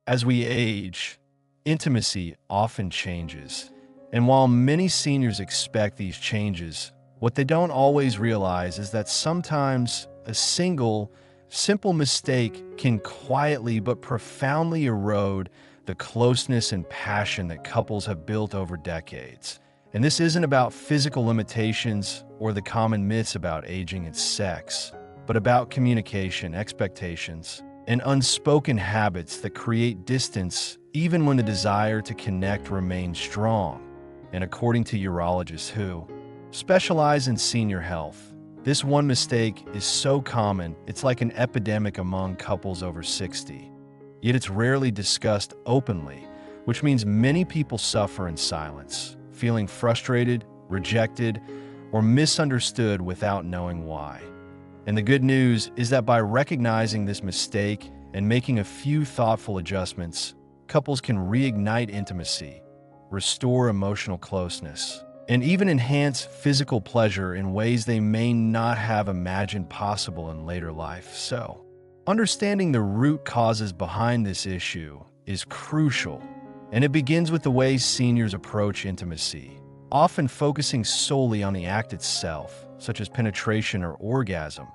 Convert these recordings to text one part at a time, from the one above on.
As we age, intimacy often changes. And while many seniors expect these changes, what they don't always realize is that sometimes a single, simple mistake can quietly but profoundly erode the closeness and passion that couples have built over decades. And this isn't about physical limitations or the common myths about aging and sex, but about communication, expectations, and unspoken habits that create distance even when the desire to connect remains strong. And according to urologists who specialize in senior health, this one mistake is so common it's like an epidemic among couples over 60. Yet it's rarely discussed openly, which means many people suffer in silence, feeling frustrated, rejected, or misunderstood without knowing why. And the good news is that by recognizing this mistake and making a few thoughtful adjustments, couples can reignite intimacy, restore emotional closeness, and even enhance physical pleasure in ways they may not have imagined possible in later life. So, understanding the root causes behind this issue is crucial, and it begins with the way seniors approach intimacy, often focusing solely on the act itself, such as penetration or orgasm,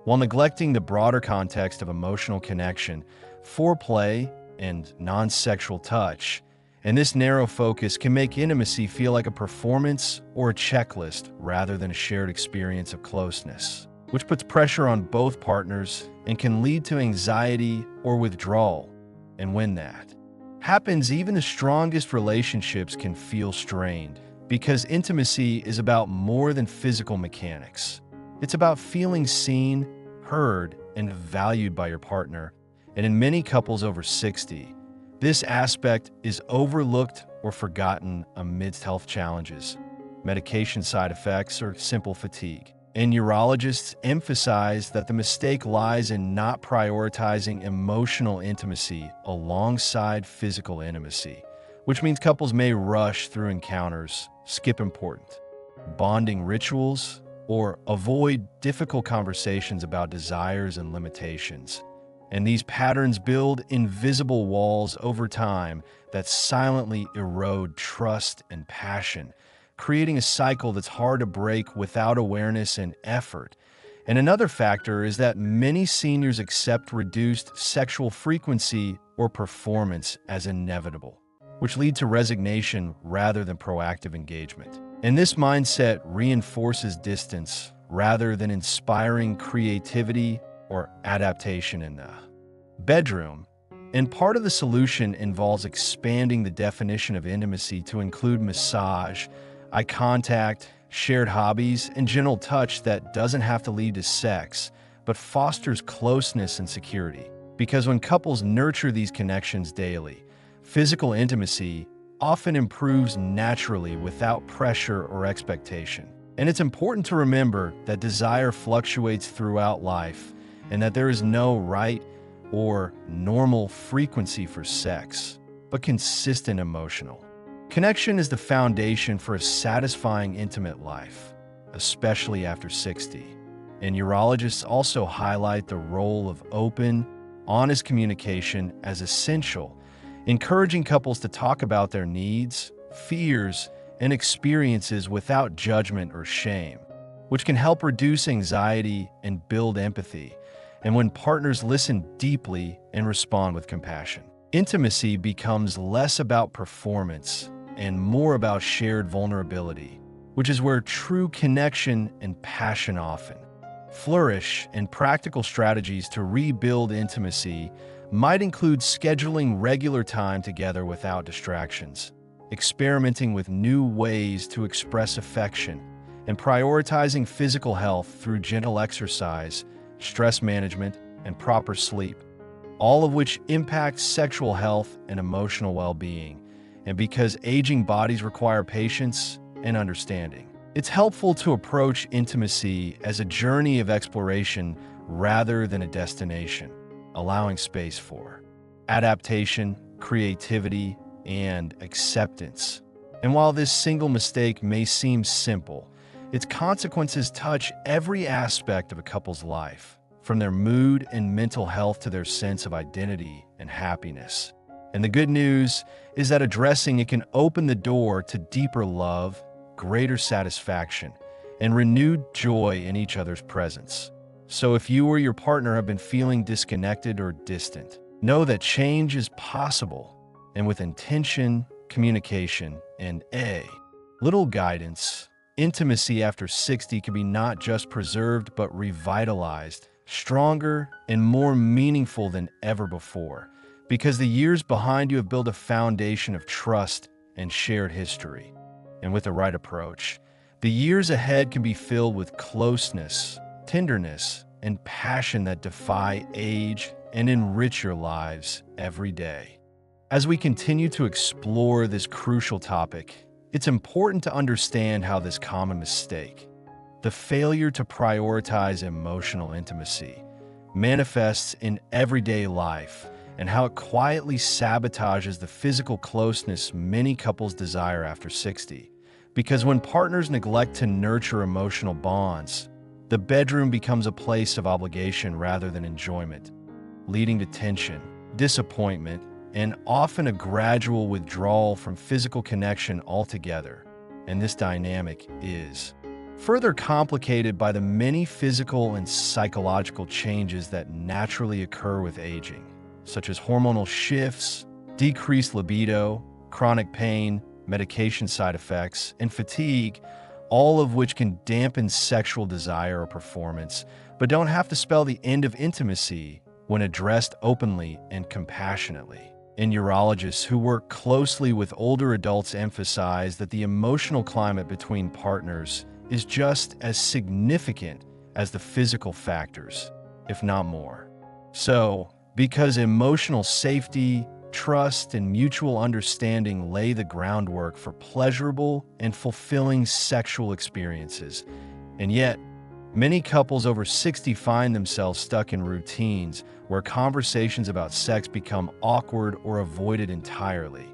while neglecting the broader context of emotional connection, foreplay, and non-sexual touch. And this narrow focus can make intimacy feel like a performance or a checklist rather than a shared experience of closeness, which puts pressure on both partners and can lead to anxiety or withdrawal. And when that happens, even the strongest relationships can feel strained, because intimacy is about more than physical mechanics. It's about feeling seen, heard, and valued by your partner. And in many couples over 60, this aspect is overlooked or forgotten amidst health challenges, medication side effects, or simple fatigue. And urologists emphasize that the mistake lies in not prioritizing emotional intimacy alongside physical intimacy, which means couples may rush through encounters, skip important bonding rituals, or avoid difficult conversations about desires and limitations. And these patterns build invisible walls over time that silently erode trust and passion, creating a cycle that's hard to break without awareness and effort. And another factor is that many seniors accept reduced sexual frequency or performance as inevitable, which lead to resignation rather than proactive engagement. And this mindset reinforces distance rather than inspiring creativity or adaptation in the bedroom. And part of the solution involves expanding the definition of intimacy to include massage, eye contact, shared hobbies, and gentle touch that doesn't have to lead to sex, but fosters closeness and security. Because when couples nurture these connections daily, physical intimacy often improves naturally without pressure or expectation. And it's important to remember that desire fluctuates throughout life and that there is no right or normal frequency for sex, but consistent emotional connection is the foundation for a satisfying intimate life, especially after 60. And urologists also highlight the role of open, honest communication as essential, encouraging couples to talk about their needs, fears, and experiences without judgment or shame, which can help reduce anxiety and build empathy. And when partners listen deeply and respond with compassion, intimacy becomes less about performance and more about shared vulnerability, which is where true connection and passion often flourish. And practical strategies to rebuild intimacy might include scheduling regular time together without distractions, experimenting with new ways to express affection, and prioritizing physical health through gentle exercise, stress management, and proper sleep, all of which impact sexual health and emotional well-being. And because aging bodies require patience and understanding, it's helpful to approach intimacy as a journey of exploration rather than a destination, allowing space for adaptation, creativity, and acceptance. And while this single mistake may seem simple, its consequences touch every aspect of a couple's life, from their mood and mental health to their sense of identity and happiness. And the good news is that addressing it can open the door to deeper love, greater satisfaction, and renewed joy in each other's presence. So if you or your partner have been feeling disconnected or distant, know that change is possible, and with intention, communication, and a little guidance, intimacy after 60 can be not just preserved but revitalized, stronger, and more meaningful than ever before, because the years behind you have built a foundation of trust and shared history. And with the right approach, the years ahead can be filled with closeness, tenderness, and passion that defy age and enrich your lives every day. As we continue to explore this crucial topic, it's important to understand how this common mistake, the failure to prioritize emotional intimacy, manifests in everyday life and how it quietly sabotages the physical closeness many couples desire after 60. Because when partners neglect to nurture emotional bonds, the bedroom becomes a place of obligation rather than enjoyment, leading to tension, disappointment, and often a gradual withdrawal from physical connection altogether. And this dynamic is further complicated by the many physical and psychological changes that naturally occur with aging, such as hormonal shifts, decreased libido, chronic pain, medication side effects, and fatigue, all of which can dampen sexual desire or performance, but don't have to spell the end of intimacy when addressed openly and compassionately. And urologists who work closely with older adults emphasize that the emotional climate between partners is just as significant as the physical factors, if not more. So, because emotional safety, trust, and mutual understanding lay the groundwork for pleasurable and fulfilling sexual experiences, and yet, many couples over 60 find themselves stuck in routines where conversations about sex become awkward or avoided entirely,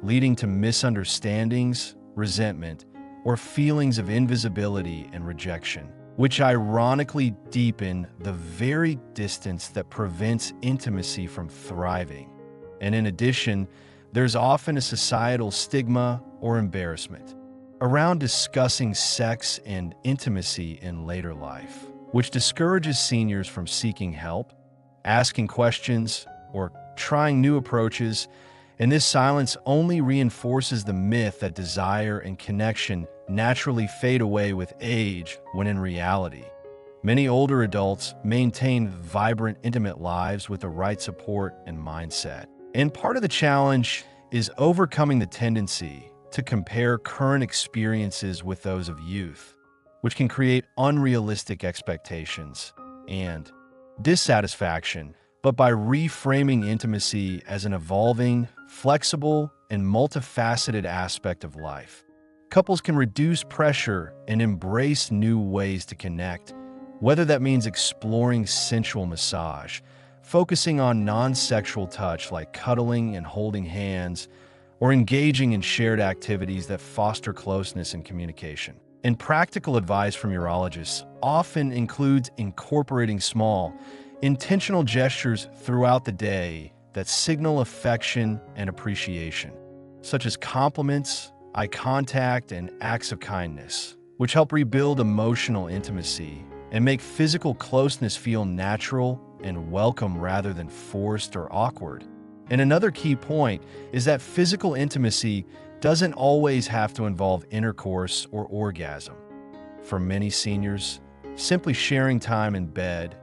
leading to misunderstandings, resentment, or feelings of invisibility and rejection, which ironically deepen the very distance that prevents intimacy from thriving. And in addition, there's often a societal stigma or embarrassment around discussing sex and intimacy in later life, which discourages seniors from seeking help, asking questions, or trying new approaches, and this silence only reinforces the myth that desire and connection naturally fade away with age, when in reality, many older adults maintain vibrant, intimate lives with the right support and mindset. And part of the challenge is overcoming the tendency to compare current experiences with those of youth, which can create unrealistic expectations and dissatisfaction. But by reframing intimacy as an evolving, flexible, and multifaceted aspect of life, couples can reduce pressure and embrace new ways to connect, whether that means exploring sensual massage, focusing on non-sexual touch like cuddling and holding hands, or engaging in shared activities that foster closeness and communication. And practical advice from urologists often includes incorporating small, intentional gestures throughout the day that signal affection and appreciation, such as compliments, eye contact, and acts of kindness, which help rebuild emotional intimacy and make physical closeness feel natural and welcome rather than forced or awkward. And another key point is that physical intimacy doesn't always have to involve intercourse or orgasm. For many seniors, simply sharing time in bed,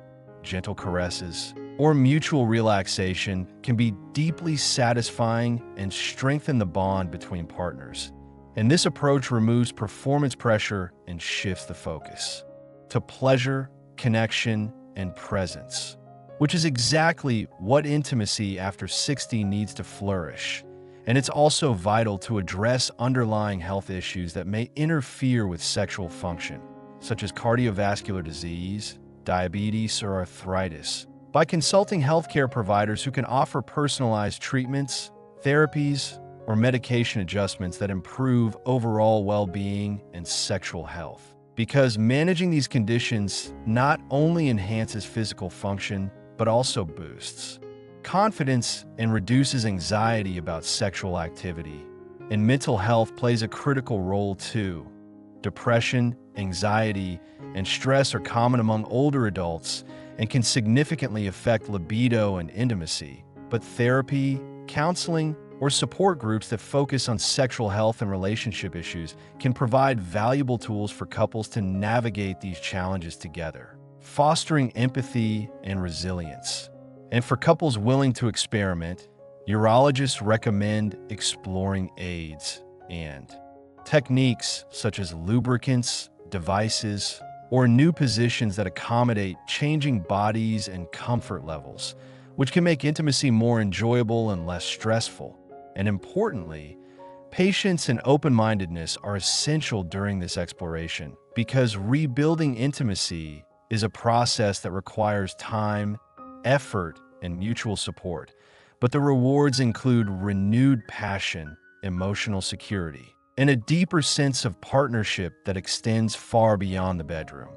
gentle caresses, or mutual relaxation can be deeply satisfying and strengthen the bond between partners. And this approach removes performance pressure and shifts the focus to pleasure, connection, and presence, which is exactly what intimacy after 60 needs to flourish. And it's also vital to address underlying health issues that may interfere with sexual function, such as cardiovascular disease, diabetes, or arthritis, by consulting healthcare providers who can offer personalized treatments, therapies, or medication adjustments that improve overall well-being and sexual health. Because managing these conditions not only enhances physical function, but also boosts confidence, and reduces anxiety about sexual activity. And mental health plays a critical role too. Depression, anxiety, and stress are common among older adults and can significantly affect libido and intimacy. But therapy, counseling, or support groups that focus on sexual health and relationship issues can provide valuable tools for couples to navigate these challenges together, fostering empathy and resilience. And for couples willing to experiment, urologists recommend exploring aids and techniques such as lubricants, devices, or new positions that accommodate changing bodies and comfort levels, which can make intimacy more enjoyable and less stressful. And importantly, patience and open-mindedness are essential during this exploration because rebuilding intimacy is a process that requires time, effort, and mutual support. But the rewards include renewed passion, emotional security, and a deeper sense of partnership that extends far beyond the bedroom.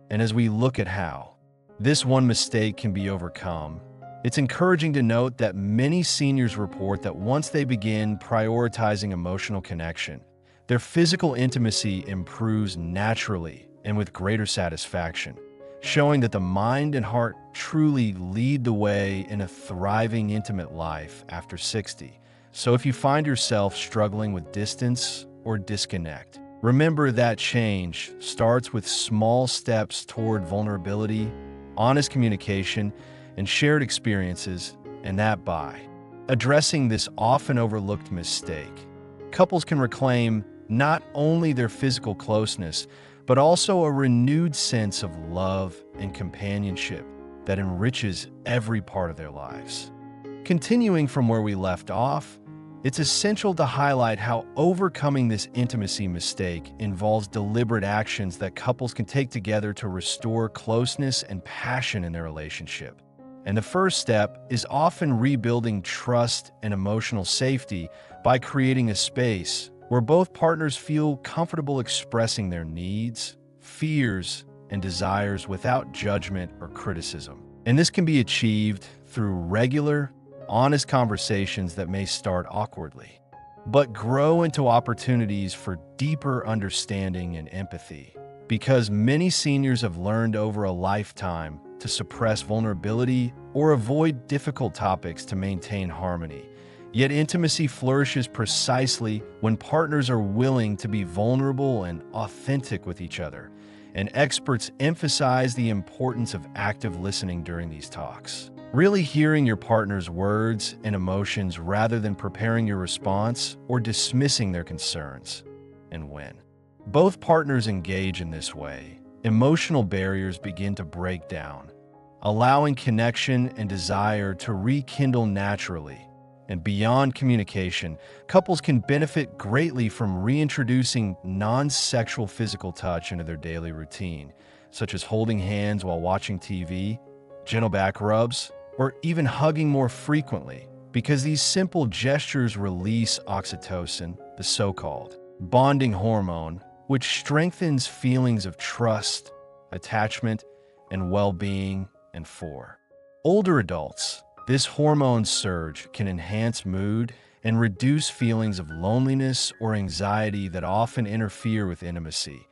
And as we look at how this one mistake can be overcome, it's encouraging to note that many seniors report that once they begin prioritizing emotional connection, their physical intimacy improves naturally and with greater satisfaction, showing that the mind and heart truly lead the way in a thriving intimate life after 60. So if you find yourself struggling with distance or disconnect, remember that change starts with small steps toward vulnerability, honest communication, and shared experiences, and that by addressing this often overlooked mistake, couples can reclaim not only their physical closeness, but also a renewed sense of love and companionship that enriches every part of their lives. Continuing from where we left off, it's essential to highlight how overcoming this intimacy mistake involves deliberate actions that couples can take together to restore closeness and passion in their relationship. And the first step is often rebuilding trust and emotional safety by creating a space where both partners feel comfortable expressing their needs, fears, and desires without judgment or criticism. And this can be achieved through regular, honest conversations that may start awkwardly, but grow into opportunities for deeper understanding and empathy. Because many seniors have learned over a lifetime to suppress vulnerability or avoid difficult topics to maintain harmony. Yet intimacy flourishes precisely when partners are willing to be vulnerable and authentic with each other. And experts emphasize the importance of active listening during these talks. Really hearing your partner's words and emotions rather than preparing your response or dismissing their concerns. And when both partners engage in this way, emotional barriers begin to break down, allowing connection and desire to rekindle naturally. And beyond communication, couples can benefit greatly from reintroducing non-sexual physical touch into their daily routine, such as holding hands while watching TV, gentle back rubs, or even hugging more frequently, because these simple gestures release oxytocin, the so-called bonding hormone, which strengthens feelings of trust, attachment, and well-being. And for older adults, this hormone surge can enhance mood and reduce feelings of loneliness or anxiety that often interfere with intimacy.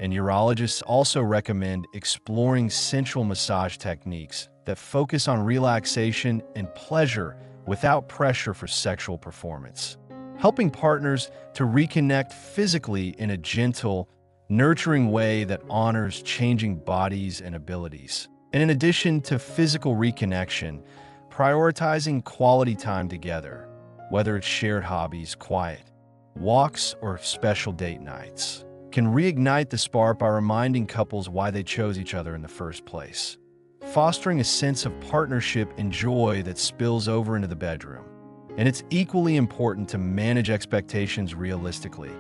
And urologists also recommend exploring sensual massage techniques that focus on relaxation and pleasure without pressure for sexual performance, helping partners to reconnect physically in a gentle, nurturing way that honors changing bodies and abilities. And in addition to physical reconnection, prioritizing quality time together, whether it's shared hobbies, quiet walks, or special date nights, can reignite the spark by reminding couples why they chose each other in the first place, fostering a sense of partnership and joy that spills over into the bedroom. And it's equally important to manage expectations realistically,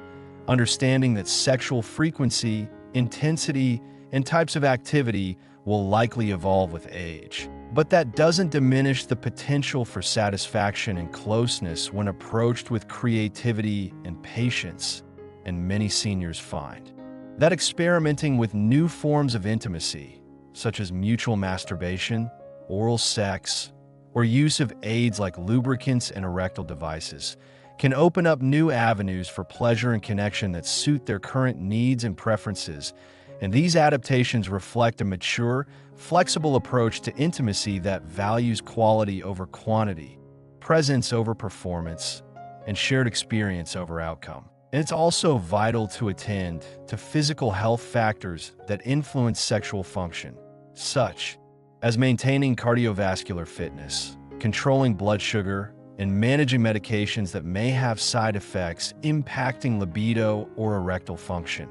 understanding that sexual frequency, intensity, and types of activity will likely evolve with age. But that doesn't diminish the potential for satisfaction and closeness when approached with creativity and patience. And many seniors find that experimenting with new forms of intimacy, such as mutual masturbation, oral sex, or use of aids like lubricants and erectile devices can open up new avenues for pleasure and connection that suit their current needs and preferences. And these adaptations reflect a mature, flexible approach to intimacy that values quality over quantity, presence over performance, and shared experience over outcome. And it's also vital to attend to physical health factors that influence sexual function, such as maintaining cardiovascular fitness, controlling blood sugar, and managing medications that may have side effects impacting libido or erectile function.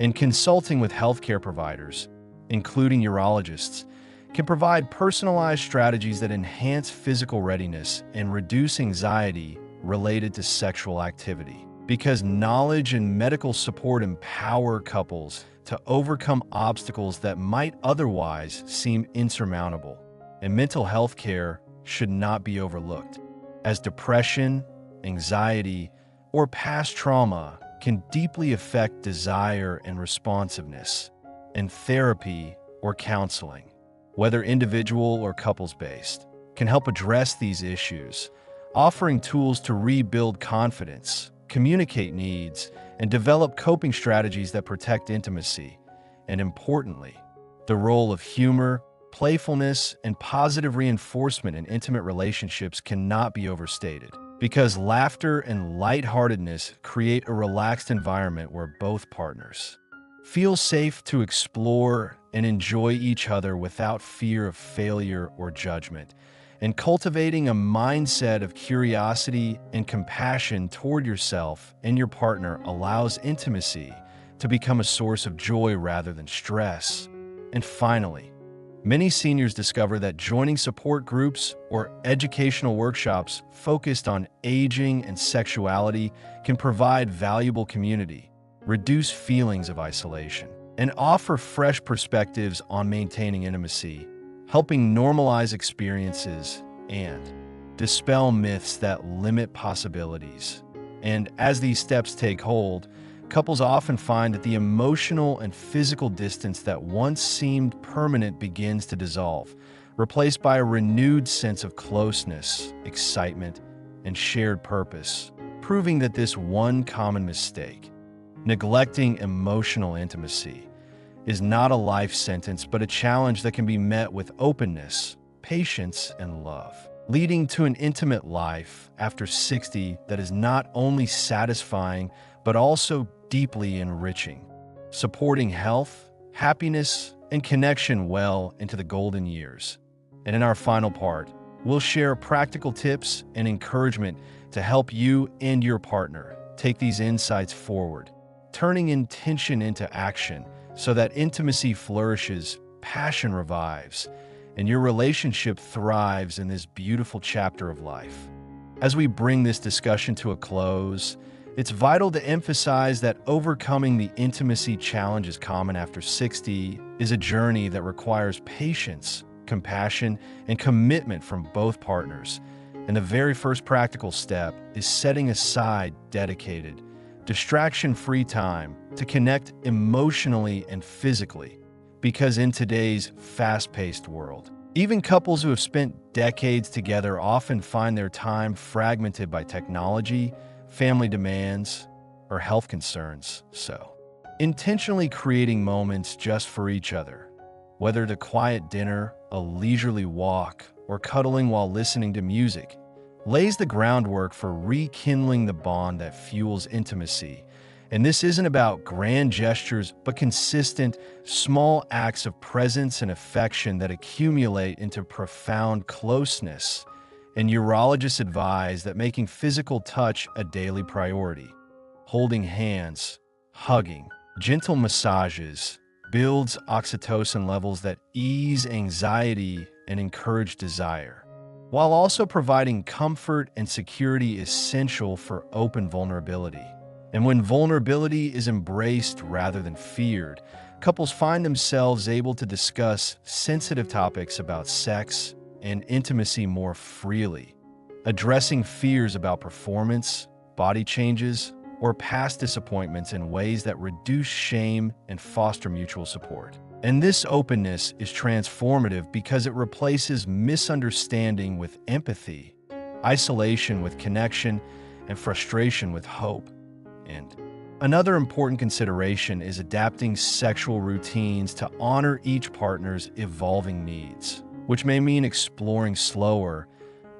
And consulting with healthcare providers, including urologists, can provide personalized strategies that enhance physical readiness and reduce anxiety related to sexual activity. Because knowledge and medical support empower couples to overcome obstacles that might otherwise seem insurmountable. And mental health care should not be overlooked, as depression, anxiety, or past trauma can deeply affect desire and responsiveness. And therapy or counseling, whether individual or couples-based, can help address these issues, offering tools to rebuild confidence, communicate needs, and develop coping strategies that protect intimacy. And importantly, the role of humor, playfulness, and positive reinforcement in intimate relationships cannot be overstated, because laughter and lightheartedness create a relaxed environment where both partners feel safe to explore and enjoy each other without fear of failure or judgment. And cultivating a mindset of curiosity and compassion toward yourself and your partner allows intimacy to become a source of joy rather than stress. And finally, many seniors discover that joining support groups or educational workshops focused on aging and sexuality can provide valuable community, reduce feelings of isolation, and offer fresh perspectives on maintaining intimacy, helping normalize experiences and dispel myths that limit possibilities. And as these steps take hold, couples often find that the emotional and physical distance that once seemed permanent begins to dissolve, replaced by a renewed sense of closeness, excitement, and shared purpose, proving that this one common mistake, neglecting emotional intimacy, is not a life sentence, but a challenge that can be met with openness, patience, and love, leading to an intimate life after 60 that is not only satisfying, but also deeply enriching, supporting health, happiness, and connection well into the golden years. And in our final part, we'll share practical tips and encouragement to help you and your partner take these insights forward, turning intention into action so that intimacy flourishes, passion revives, and your relationship thrives in this beautiful chapter of life. As we bring this discussion to a close, it's vital to emphasize that overcoming the intimacy challenges common after 60 is a journey that requires patience, compassion, and commitment from both partners. And the very first practical step is setting aside dedicated, distraction-free time to connect emotionally and physically. Because in today's fast-paced world, even couples who have spent decades together often find their time fragmented by technology, family demands, or health concerns. So, intentionally creating moments just for each other, whether it's a quiet dinner, a leisurely walk, or cuddling while listening to music, lays the groundwork for rekindling the bond that fuels intimacy. And this isn't about grand gestures, but consistent, small acts of presence and affection that accumulate into profound closeness. And urologists advise that making physical touch a daily priority. Holding hands, hugging, gentle massages builds oxytocin levels that ease anxiety and encourage desire, while also providing comfort and security essential for open vulnerability. And when vulnerability is embraced rather than feared, couples find themselves able to discuss sensitive topics about sex and intimacy more freely, addressing fears about performance, body changes, or past disappointments in ways that reduce shame and foster mutual support. And this openness is transformative because it replaces misunderstanding with empathy, isolation with connection, and frustration with hope. And another important consideration is adapting sexual routines to honor each partner's evolving needs, which may mean exploring slower,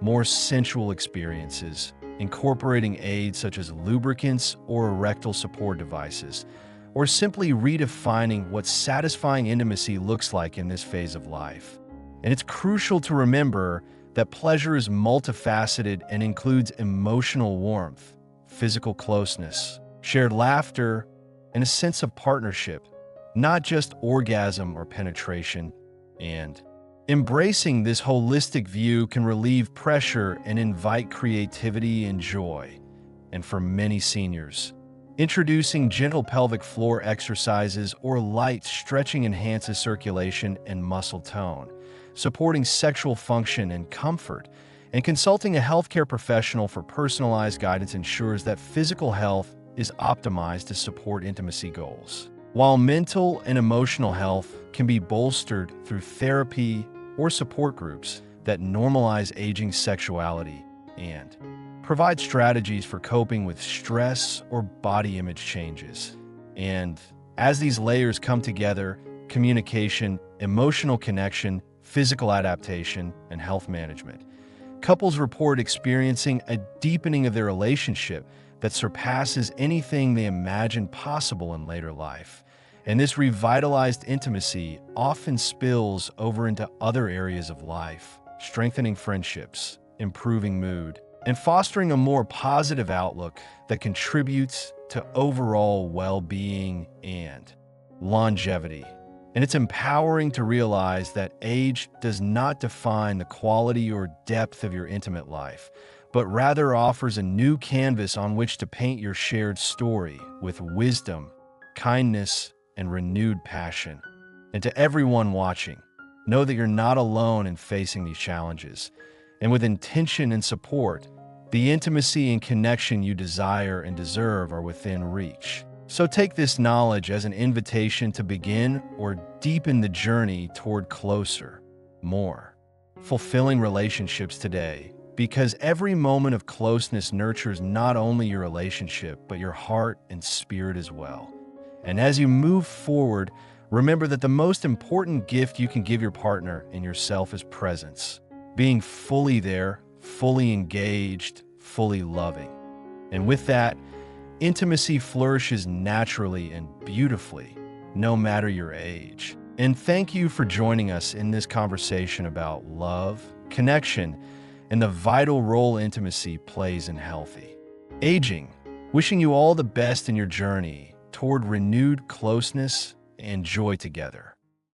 more sensual experiences, incorporating aids such as lubricants or erectile support devices, or simply redefining what satisfying intimacy looks like in this phase of life. And it's crucial to remember that pleasure is multifaceted and includes emotional warmth, physical closeness, shared laughter, and a sense of partnership, not just orgasm or penetration. And embracing this holistic view can relieve pressure and invite creativity and joy. And for many seniors, introducing gentle pelvic floor exercises or light stretching enhances circulation and muscle tone, supporting sexual function and comfort. And consulting a healthcare professional for personalized guidance ensures that physical health is optimized to support intimacy goals, while mental and emotional health can be bolstered through therapy or support groups that normalize aging sexuality and provide strategies for coping with stress or body image changes. And as these layers come together, communication, emotional connection, physical adaptation, and health management, couples report experiencing a deepening of their relationship that surpasses anything they imagined possible in later life. And this revitalized intimacy often spills over into other areas of life, strengthening friendships, improving mood, and fostering a more positive outlook that contributes to overall well-being and longevity. And it's empowering to realize that age does not define the quality or depth of your intimate life, but rather offers a new canvas on which to paint your shared story with wisdom, kindness, and renewed passion. And to everyone watching, know that you're not alone in facing these challenges. And with intention and support, the intimacy and connection you desire and deserve are within reach. So take this knowledge as an invitation to begin or deepen the journey toward closer, more fulfilling relationships today, because every moment of closeness nurtures not only your relationship, but your heart and spirit as well. And as you move forward, remember that the most important gift you can give your partner and yourself is presence, being fully there, fully engaged, fully loving. And with that, intimacy flourishes naturally and beautifully, no matter your age. And thank you for joining us in this conversation about love, connection, and the vital role intimacy plays in healthy aging. Wishing you all the best in your journey toward renewed closeness and joy together.